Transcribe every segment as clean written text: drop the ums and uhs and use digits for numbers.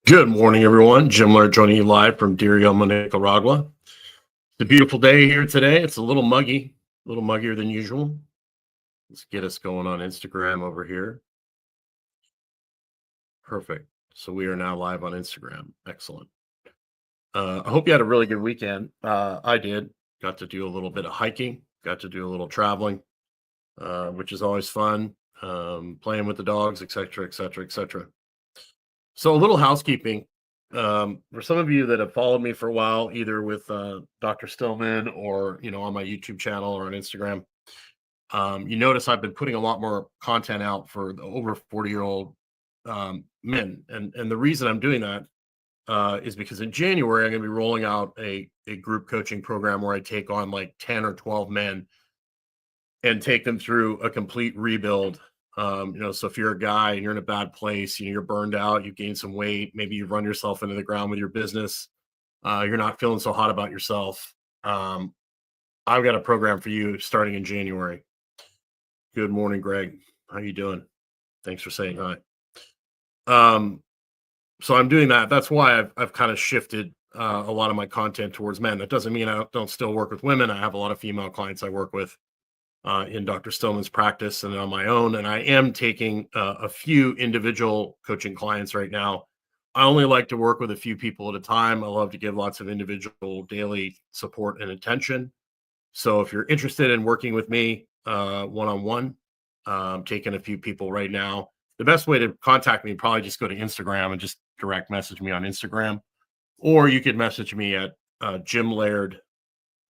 Good morning, everyone. Jim Laird joining you live from Deer, Nicaragua. It's a beautiful day here today. It's a little muggy, a little muggier than usual. Let's get us going on Instagram over here. Perfect. So we are now live on Instagram. Excellent. I hope you had a really good weekend. I did. Got to do a little bit of hiking, got to do a little traveling, which is always fun. Playing with the dogs, etc., etc., etc. So a little housekeeping. For some of you that have followed me for a while, either with Dr. Stillman or on my YouTube channel or on Instagram, you notice I've been putting a lot more content out for the over 40-year-old men, and the reason I'm doing that is because in January I'm going to be rolling out a group coaching program where I take on like 10 or 12 men and take them through a complete rebuild. So if you're a guy and you're in a bad place, you're burned out, you've gained some weight, maybe you've run yourself into the ground with your business, you're not feeling so hot about yourself. I've got a program for you starting in January. Good morning, Greg. How you doing? Thanks for saying hi. So I'm doing that. That's why I've kind of shifted a lot of my content towards men. That doesn't mean I don't still work with women. I have a lot of female clients I work with in Dr. Stillman's practice and on my own. And I am taking a few individual coaching clients right now. I only like to work with a few people at a time. I love to give lots of individual daily support and attention. So if you're interested in working with me one-on-one, I'm taking a few people right now. The best way to contact me, probably just go to Instagram and just direct message me on Instagram. Or you could message me at Jim Laird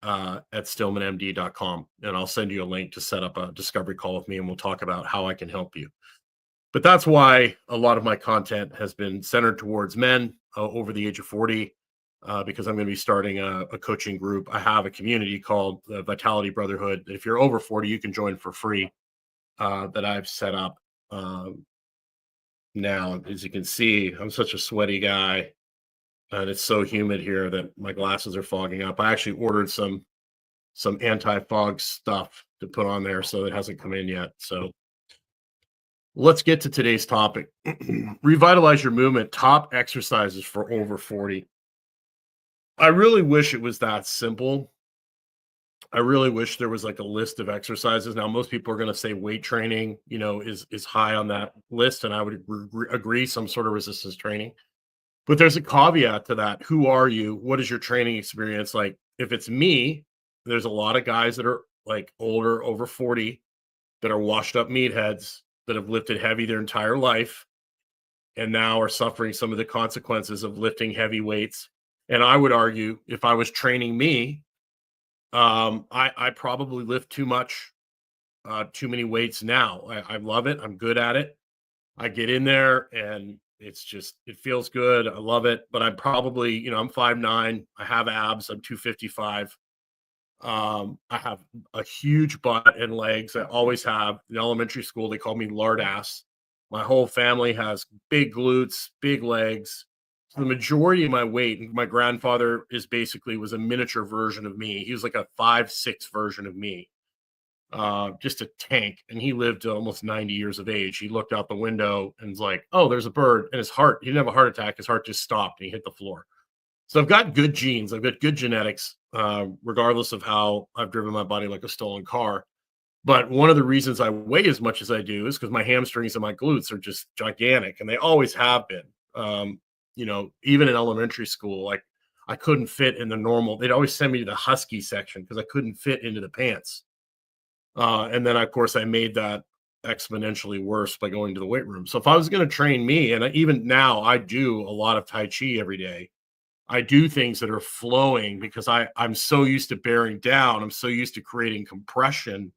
at stillmanmd.com, and I'll send you a link to set up a discovery call with me, and we'll talk about how I can help you. But that's why a lot of my content has been centered towards men over the age of 40, because I'm going to be starting a coaching group. I have a community called the Vitality Brotherhood. If you're over 40, you can join for free, that I've set up. Now, as you can see, I'm such a sweaty guy. And it's so humid here that my glasses are fogging up. I actually ordered some anti-fog stuff to put on there, so it hasn't come in yet. So let's get to today's topic. Revitalize your movement, top exercises for over 40. I really wish it was that simple. I really wish there was like a list of exercises. Now, most people are going to say weight training, is high on that list, and I would agree, some sort of resistance training. But there's a caveat to that. Who are you? What is your training experience like? If it's me, there's a lot of guys that are like older, over 40, that are washed up meatheads that have lifted heavy their entire life and now are suffering some of the consequences of lifting heavy weights. And I would argue, if I was training me, I probably lift too much, too many weights now. I love it. I'm good at it. I get in there and it feels good. I love it. But I'm probably, I'm 5'9". I have abs. I'm 255. I have a huge butt and legs. I always have. In elementary school, they called me lard ass. My whole family has big glutes, big legs. So the majority of my weight, my grandfather was a miniature version of me. He was like a 5'6" version of me. Just a tank, and he lived to almost 90 years of age. He looked out the window and was like, oh, there's a bird, and he didn't have a heart attack. His heart just stopped and he hit the floor. So I've got good genes. I've got good genetics, regardless of how I've driven my body like a stolen car. But one of the reasons I weigh as much as I do is because my hamstrings and my glutes are just gigantic, and they always have been. Even in elementary school, like I couldn't fit in the normal. They'd always send me to the husky section because I couldn't fit into the pants. And then, of course, I made that exponentially worse by going to the weight room. So if I was going to train me, and even now I do a lot of Tai Chi every day, I do things that are flowing because I'm so used to bearing down. I'm so used to creating compression.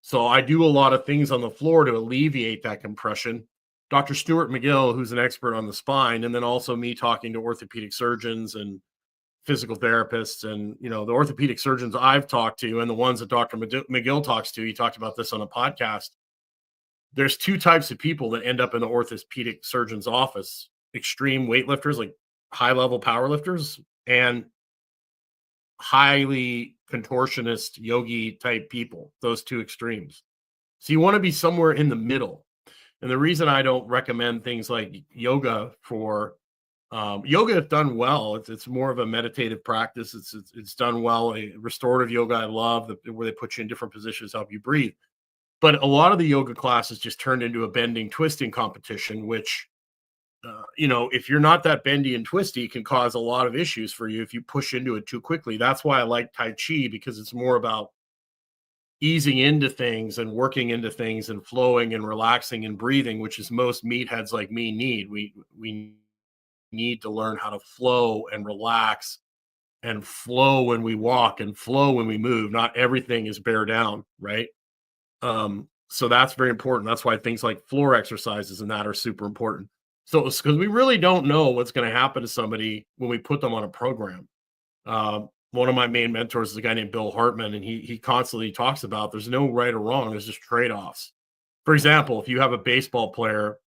So I do a lot of things on the floor to alleviate that compression. Dr. Stuart McGill, who's an expert on the spine, and then also me talking to orthopedic surgeons and physical therapists, and the orthopedic surgeons I've talked to and the ones that Dr. McGill talks to. He talked about this on a podcast. There's two types of people that end up in the orthopedic surgeon's office: extreme weightlifters, like high-level powerlifters, and highly contortionist yogi type people. Those two extremes. So you want to be somewhere in the middle. And the reason I don't recommend things like yoga for Yoga, if done well, it's more of a meditative practice. It's done well. Restorative yoga, I love where they put you in different positions, help you breathe. But a lot of the yoga classes just turned into a bending, twisting competition, which if you're not that bendy and twisty, it can cause a lot of issues for you if you push into it too quickly. That's why I like Tai Chi, because it's more about easing into things and working into things and flowing and relaxing and breathing, which is most meatheads like me need. We need to learn how to flow and relax and flow when we walk and flow when we move. Not everything is bear down, right? So that's very important. That's why things like floor exercises and that are super important. So it's because we really don't know what's going to happen to somebody when we put them on a program. One of my main mentors is a guy named Bill Hartman, and he constantly talks about there's no right or wrong. There's just trade-offs. For example, if you have a baseball player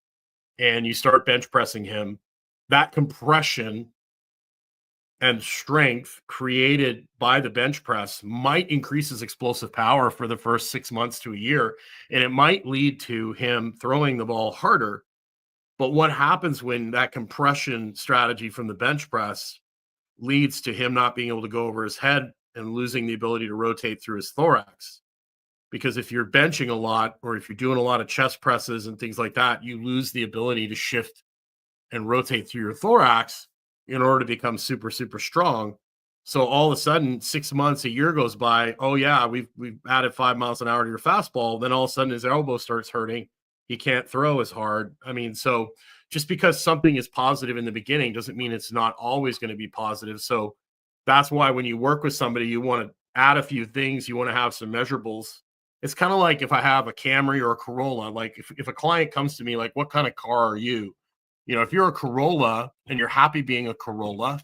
and you start bench pressing him, that compression and strength created by the bench press might increase his explosive power for the first 6 months to a year, and it might lead to him throwing the ball harder. But what happens when that compression strategy from the bench press leads to him not being able to go over his head and losing the ability to rotate through his thorax? Because if you're benching a lot, or if you're doing a lot of chest presses and things like that, you lose the ability to shift and rotate through your thorax in order to become super, super strong. So all of a sudden, 6 months, a year goes by. Oh yeah, we've added 5 miles an hour to your fastball. Then all of a sudden his elbow starts hurting. He can't throw as hard. I mean, so just because something is positive in the beginning doesn't mean it's not always going to be positive. So that's why when you work with somebody, you want to add a few things. You want to have some measurables. It's kind of like if I have a Camry or a Corolla, like if a client comes to me, like, what kind of car are you? If you're a Corolla and you're happy being a Corolla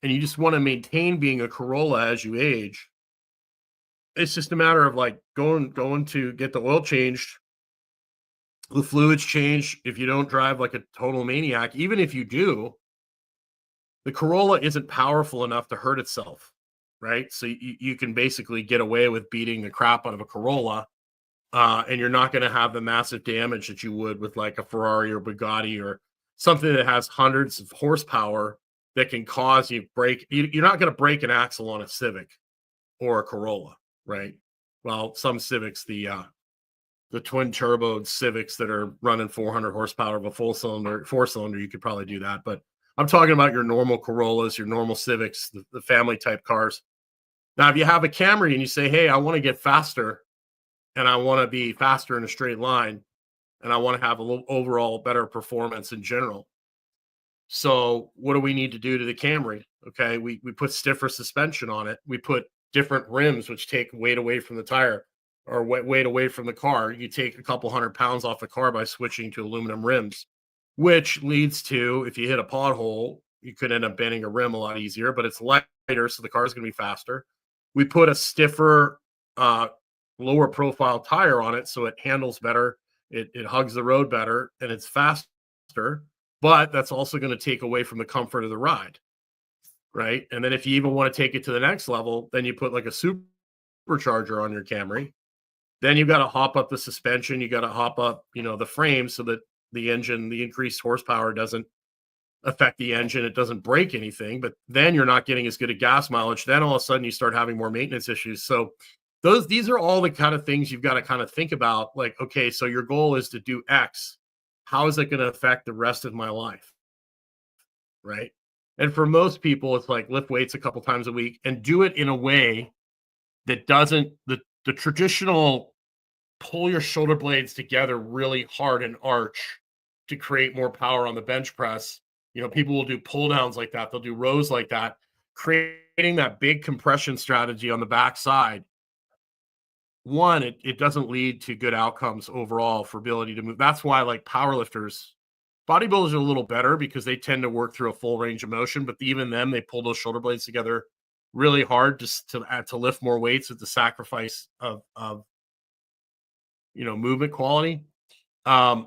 and you just want to maintain being a Corolla as you age, it's just a matter of like going to get the oil changed, the fluids changed. If you don't drive like a total maniac, even if you do, the Corolla isn't powerful enough to hurt itself, right? So you can basically get away with beating the crap out of a Corolla, and you're not going to have the massive damage that you would with like a Ferrari or Bugatti or something that has hundreds of horsepower that can cause you break. You're not going to break an axle on a Civic or a Corolla, right? Well, some Civics, the twin turbo Civics that are running 400 horsepower of a four cylinder, you could probably do that. But I'm talking about your normal Corollas, your normal Civics, the family type cars. Now, if you have a Camry and you say, hey, I want to get faster and I want to be faster in a straight line, and I want to have a little overall better performance in general. So what do we need to do to the Camry? Okay, we put stiffer suspension on it. We put different rims, which take weight away from the tire or weight away from the car. You take a couple 100 pounds off the car by switching to aluminum rims, which leads to, if you hit a pothole, you could end up bending a rim a lot easier, but it's lighter, so the car is going to be faster. We put a stiffer, lower profile tire on it, so it handles better. It hugs the road better, and it's faster, but that's also going to take away from the comfort of the ride, right? And then if you even want to take it to the next level, then you put like a supercharger on your Camry. Then you've got to hop up the suspension. You got to hop up, the frame so that the engine, the increased horsepower doesn't affect the engine. It doesn't break anything, but then you're not getting as good a gas mileage. Then all of a sudden you start having more maintenance issues. So these are all the kind of things you've got to kind of think about. Like, okay, so your goal is to do X. How is it going to affect the rest of my life? Right. And for most people, it's like lift weights a couple times a week and do it in a way that doesn't, the traditional pull your shoulder blades together really hard and arch to create more power on the bench press. People will do pull downs like that. They'll do rows like that, creating that big compression strategy on the backside. One, it doesn't lead to good outcomes overall for ability to move. That's why, like, powerlifters, bodybuilders are a little better because they tend to work through a full range of motion, but even them, they pull those shoulder blades together really hard just to lift more weights at the sacrifice of movement quality. That's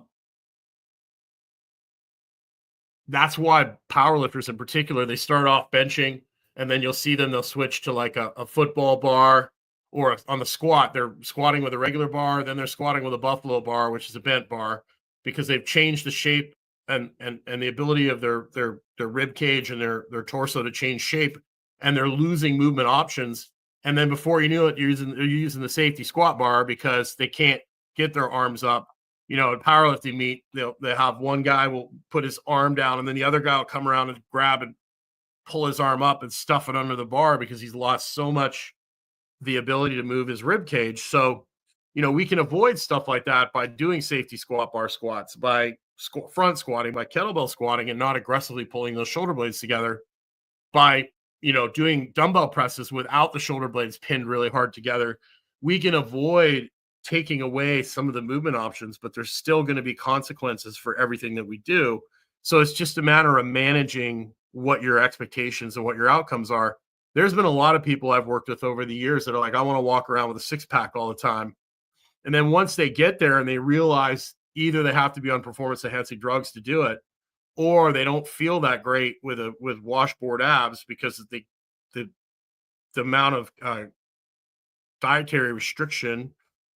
why powerlifters in particular, they start off benching, and then you'll see them, they'll switch to like a football bar, or on the squat, they're squatting with a regular bar, then they're squatting with a buffalo bar, which is a bent bar, because they've changed the shape and the ability of their rib cage and their torso to change shape, and they're losing movement options. And then before you knew it, they're using the safety squat bar because they can't get their arms up. At powerlifting meet, they have one guy will put his arm down, and then the other guy will come around and grab and pull his arm up and stuff it under the bar because he's lost so much the ability to move his rib cage. So, we can avoid stuff like that by doing safety squat bar squats, by front squatting, by kettlebell squatting, and not aggressively pulling those shoulder blades together, by, doing dumbbell presses without the shoulder blades pinned really hard together. We can avoid taking away some of the movement options, but there's still going to be consequences for everything that we do. So it's just a matter of managing what your expectations and what your outcomes are. There's been a lot of people I've worked with over the years that are like, I want to walk around with a six pack all the time. And then once they get there and they realize either they have to be on performance enhancing drugs to do it, or they don't feel that great with washboard abs because of the amount of dietary restriction,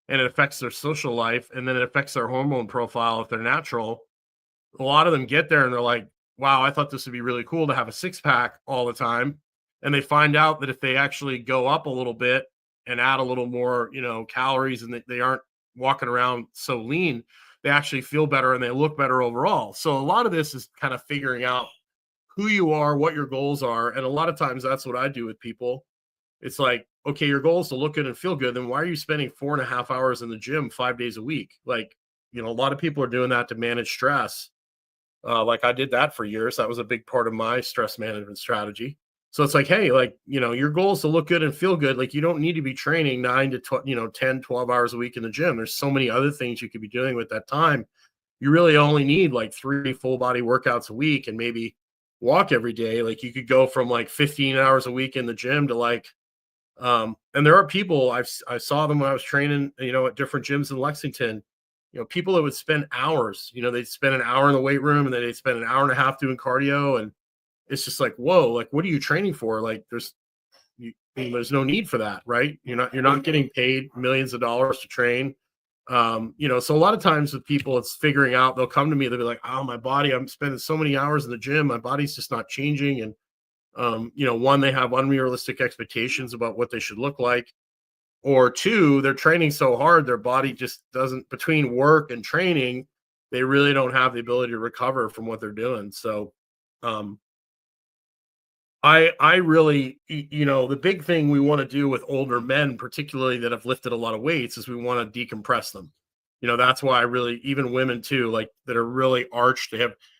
and it affects their social life, and then it affects their hormone profile if they're natural. A lot of them get there and they're like, wow, I thought this would be really cool to have a six pack all the time. And they find out that if they actually go up a little bit and add a little more, calories, and they aren't walking around so lean, they actually feel better and they look better overall. So a lot of this is kind of figuring out who you are, what your goals are. And a lot of times that's what I do with people. It's like, okay, your goal is to look good and feel good. Then why are you spending 4.5 hours in the gym 5 days a week? Like, a lot of people are doing that to manage stress. Like I did that for years. That was a big part of my stress management strategy. So it's like, hey, like, your goal is to look good and feel good. Like, you don't need to be training 9 to 10, 12 hours a week in the gym. There's so many other things you could be doing with that time. You really only need like 3 full body workouts a week and maybe walk every day. Like, you could go from like 15 hours a week in the gym to like, and there are people I saw them when I was training, at different gyms in Lexington, people that would spend hours, they'd spend an hour in the weight room and then they'd spend an hour and a half doing cardio. And it's just like, whoa, like, what are you training for? Like, there's no need for that, right? You're not getting paid millions of dollars to train. So a lot of times with people, it's figuring out, they'll come to me, they'll be like, oh, my body, I'm spending so many hours in the gym, my body's just not changing. And, one, they have unrealistic expectations about what they should look like, or two, they're training so hard, their body just doesn't, between work and training, they really don't have the ability to recover from what they're doing. So, I really, the big thing we want to do with older men, particularly that have lifted a lot of weights, is we want to decompress them. That's why I really, even women too, like that are really arched,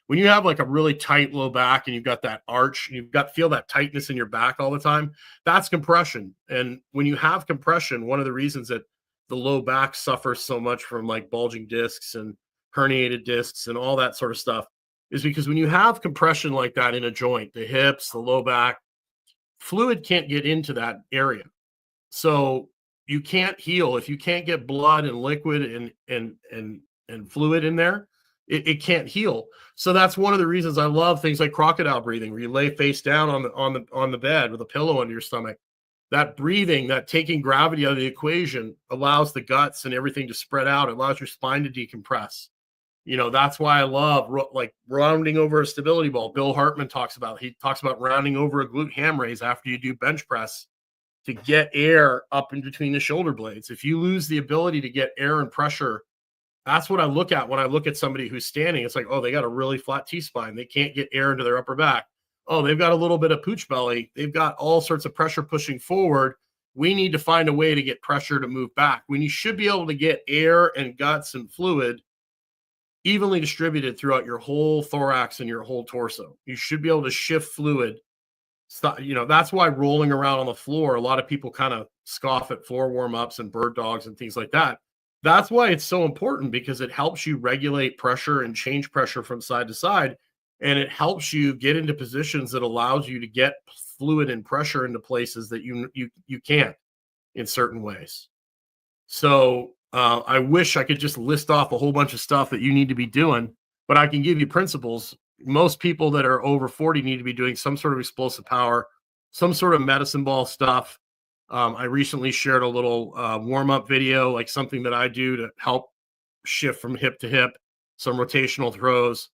when you have like a really tight low back and you've got that arch and feel that tightness in your back all the time, that's compression. And when you have compression, one of the reasons that the low back suffers so much from like bulging discs and herniated discs and all that sort of stuff is because when you have compression like that in a joint, the hips, the low back, fluid can't get into that area. So you can't heal if you can't get blood and liquid and fluid in there. It can't heal. So that's one of the reasons I love things like crocodile breathing, where you lay face down on the bed with a pillow under your stomach. That breathing, that taking gravity out of the equation, allows the guts and everything to spread out. It allows your spine to decompress. That's why I love like rounding over a stability ball. Bill Hartman talks about rounding over a glute ham raise after you do bench press to get air up in between the shoulder blades. If you lose the ability to get air and pressure, that's what I look at when I look at somebody who's standing. It's like, oh, they got a really flat T-spine. They can't get air into their upper back. Oh, they've got a little bit of pooch belly. They've got all sorts of pressure pushing forward. We need to find a way to get pressure to move back. You should be able to get air and guts and fluid evenly distributed throughout your whole thorax and your whole torso. You should be able to shift fluid. That's why rolling around on the floor, a lot of people kind of scoff at floor warm-ups and bird dogs and things like that. That's why it's so important, because it helps you regulate pressure and change pressure from side to side. And it helps you get into positions that allows you to get fluid and pressure into places that you can't in certain ways. So I wish I could just list off a whole bunch of stuff that you need to be doing, but I can give you principles. Most people that are over 40 need to be doing some sort of explosive power, some sort of medicine ball stuff. I recently shared a little warm-up video, like something that I do to help shift from hip to hip, some rotational throws.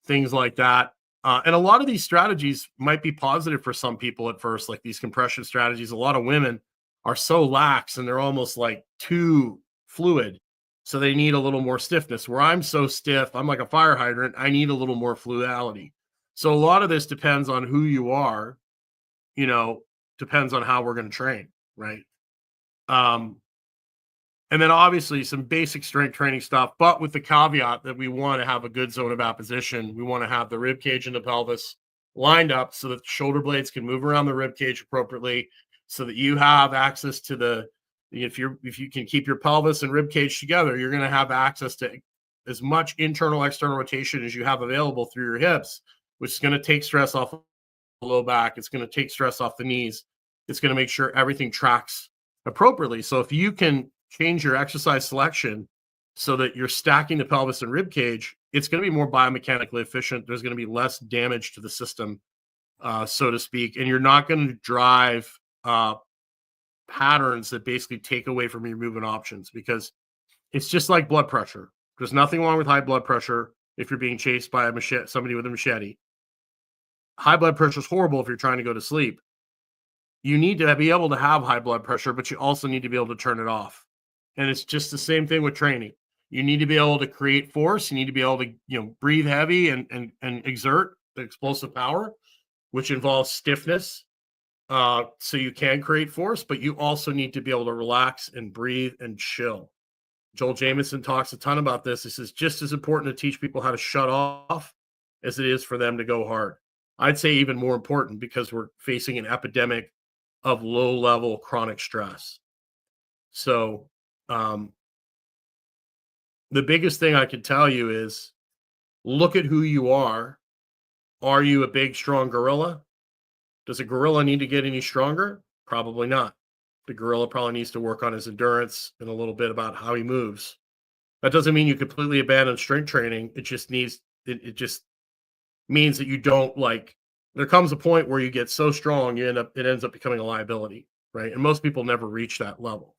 things like that. And a lot of these strategies might be positive for some people at first, like these compression strategies. A lot of women are so lax and they're almost like too fluid. So they need a little more stiffness. Where I'm so stiff, I'm like a fire hydrant. I need a little more fluidity. So a lot of this depends on who you are, you know, depends on how we're going to train, right? Um, and then obviously some basic strength training stuff, but with the caveat that we want to have a good zone of apposition. We want to have the rib cage and the pelvis lined up so that the shoulder blades can move around the rib cage appropriately, so that you have access to if you can keep your pelvis and rib cage together, you're going to have access to as much internal external rotation as you have available through your hips, which is going to take stress off the low back. It's going to take stress off the knees. It's going to make sure everything tracks appropriately. So if you can change your exercise selection so that you're stacking the pelvis and rib cage, it's going to be more biomechanically efficient. There's going to be less damage to the system, so to speak, and you're not going to drive patterns that basically take away from your movement options, because it's just like blood pressure. There's nothing wrong with high blood pressure if you're being chased by somebody with a machete. High blood pressure is horrible if you're trying to go to sleep. You need to be able to have high blood pressure, but you also need to be able to turn it off. And it's just the same thing with training. You need to be able to create force. You need to be able to, breathe heavy and exert the explosive power, which involves stiffness. So you can create force, but you also need to be able to relax and breathe and chill. Joel Jamieson talks a ton about this. This is just as important to teach people how to shut off as it is for them to go hard. I'd say even more important, because we're facing an epidemic of low-level chronic stress. So the biggest thing I can tell you is look at who you are. Are you a big, strong gorilla? Does a gorilla need to get any stronger? Probably not. The gorilla probably needs to work on his endurance and a little bit about how he moves. That doesn't mean you completely abandon strength training. It just means that you don't there comes a point where you get so strong, it ends up becoming a liability, right? And most people never reach that level.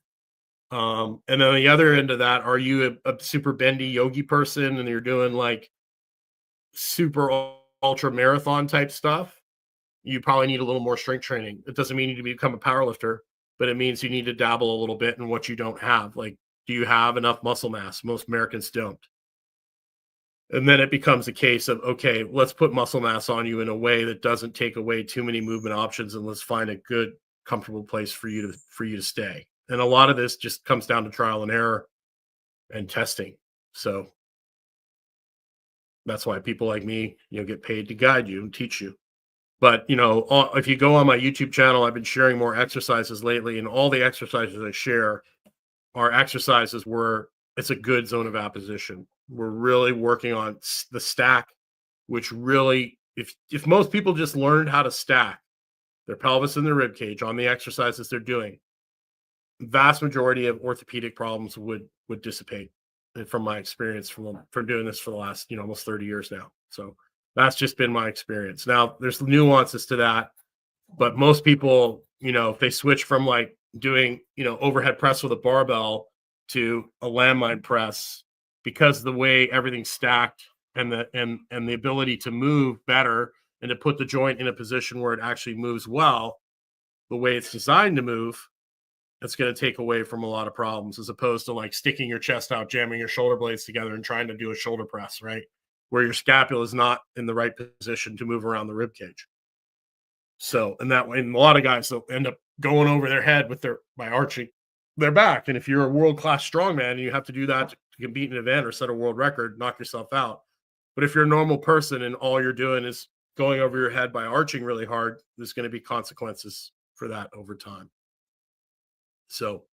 And then on the other end of that, are you a super bendy yogi person and you're doing like super ultra marathon type stuff? You probably need a little more strength training. It doesn't mean you need to become a powerlifter, but it means you need to dabble a little bit in what you don't have. Like, do you have enough muscle mass? Most Americans don't. And then it becomes a case of, okay, let's put muscle mass on you in a way that doesn't take away too many movement options, and let's find a good, comfortable place for you to stay. And a lot of this just comes down to trial and error and testing. So that's why people like me, get paid to guide you and teach you. But, if you go on my YouTube channel, I've been sharing more exercises lately, and all the exercises I share are exercises where it's a good zone of apposition. We're really working on the stack, which really, if most people just learned how to stack their pelvis and their rib cage on the exercises they're doing, vast majority of orthopedic problems would dissipate. And from my experience from doing this for the last, almost 30 years now. So that's just been my experience. Now there's nuances to that, but most people, if they switch from doing, overhead press with a barbell to a landmine press, because of the way everything's stacked and the ability to move better and to put the joint in a position where it actually moves well, the way it's designed to move, it's going to take away from a lot of problems, as opposed to sticking your chest out, jamming your shoulder blades together and trying to do a shoulder press, right? Where your scapula is not in the right position to move around the rib cage. So, and that way, and a lot of guys will end up going over their head by arching their back. And if you're a world-class strongman and you have to do that to compete in an event or set a world record, knock yourself out. But if you're a normal person and all you're doing is going over your head by arching really hard, there's going to be consequences for that over time. So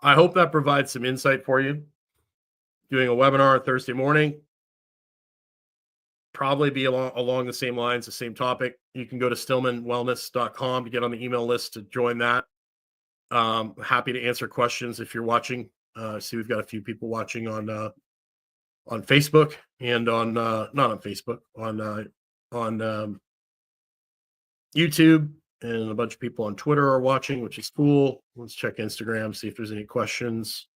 I hope that provides some insight for you. Doing a webinar Thursday morning, probably be along the same lines, the same topic. You can go to stillmanwellness.com to get on the email list to join that. Happy to answer questions if you're watching. See, we've got a few people watching on Facebook and on not on Facebook, on YouTube, and a bunch of people on Twitter are watching, which is cool. Let's check Instagram, see if there's any questions.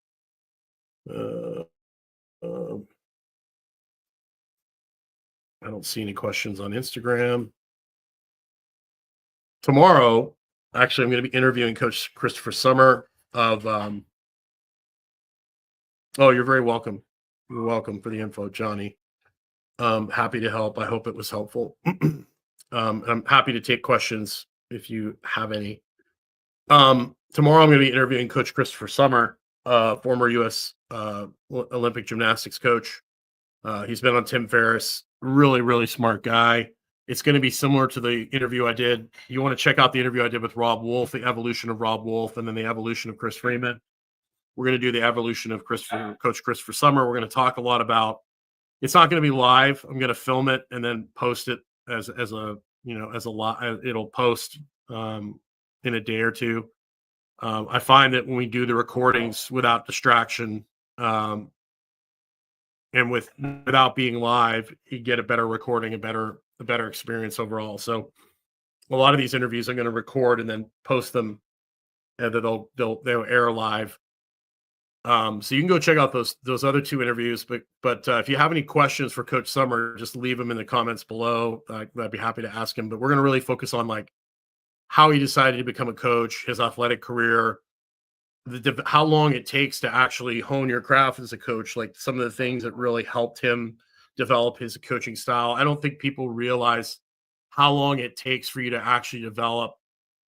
I don't see any questions on Instagram. Tomorrow, actually, I'm going to be interviewing Coach Christopher Summer of. Oh, you're very welcome. You're welcome for the info, Johnny. Happy to help. I hope it was helpful. I'm happy to take questions if you have any. Tomorrow I'm going to be interviewing Coach Christopher Summer, former U.S. Olympic gymnastics coach. He's been on Tim Ferriss. Really, really smart guy. It's going to be similar to the interview I did. You want to check out the interview I did with Rob Wolf, the evolution of Rob Wolf, and then the evolution of Chris Freeman. We're going to do the evolution of Coach Christopher Summer. We're going to talk a lot about. It's not going to be live. I'm going to film it and then post it as a live. It'll post in a day or two. I find that when we do the recordings without distraction and without being live, you get a better recording, a better experience overall. So a lot of these interviews I'm going to record and then post them, and they'll air live. So you can go check out those other two interviews. But if you have any questions for Coach Summer, just leave them in the comments below. I'd be happy to ask him. But we're going to really focus on like how he decided to become a coach, his athletic career, how long it takes to actually hone your craft as a coach, like some of the things that really helped him develop his coaching style. I don't think people realize how long it takes for you to actually develop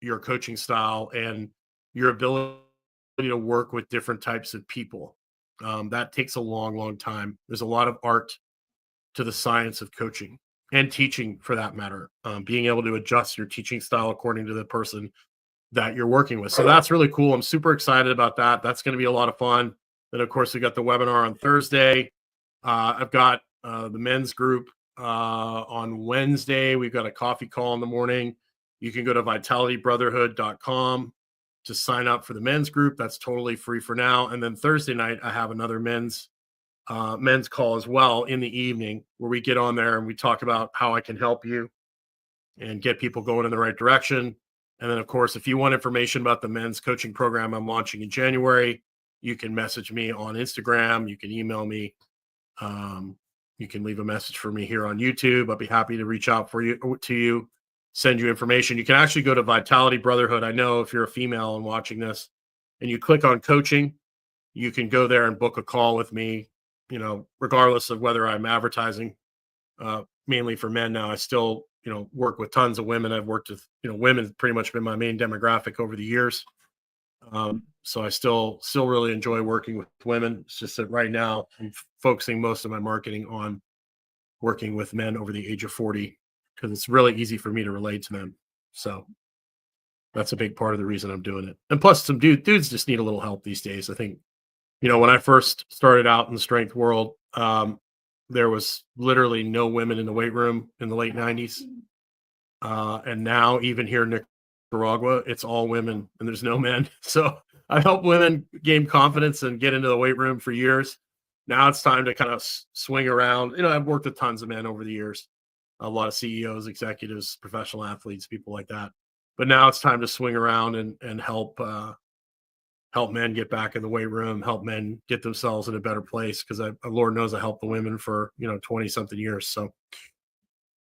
your coaching style and your ability to work with different types of people. That takes a long, long time. There's a lot of art to the science of coaching and teaching, for that matter. Being able to adjust your teaching style according to the person that you're working with. So that's really cool. I'm super excited about that. That's going to be a lot of fun. Then, of course, we got the webinar on Thursday. I've got the men's group on Wednesday. We've got a coffee call in the morning. You can go to vitalitybrotherhood.com to sign up for the men's group. That's totally free for now. And then Thursday night, I have another men's call as well in the evening, where we get on there and we talk about how I can help you and get people going in the right direction. And then, of course, if you want information about the men's coaching program I'm launching in January, you can message me on Instagram. You can email me. You can leave a message for me here on YouTube. I'll be happy to reach out to you, send you information. You can actually go to Vitality Brotherhood. I know if you're a female and watching this and you click on coaching, you can go there and book a call with me, regardless of whether I'm advertising mainly for men now. I still, work with tons of women. I've worked with, women pretty much been my main demographic over the years. So I still really enjoy working with women. It's just that right now I'm focusing most of my marketing on working with men over the age of 40, because it's really easy for me to relate to them. So that's a big part of the reason I'm doing it. And plus, some dudes just need a little help these days. I think, when I first started out in the strength world, there was literally no women in the weight room in the late 90s. And now, even here in Nicaragua, it's all women and there's no men. So I helped women gain confidence and get into the weight room for years. Now it's time to kind of swing around. I've worked with tons of men over the years, a lot of CEOs, executives, professional athletes, people like that. But now it's time to swing around and help men get back in the weight room, help men get themselves in a better place. Because Lord knows I helped the women for 20 something years. So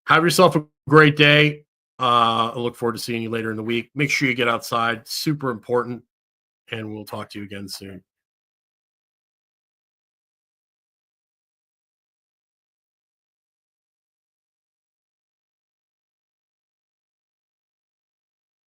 have yourself a great day. I look forward to seeing you later in the week. Make sure you get outside, super important, and we'll talk to you again soon.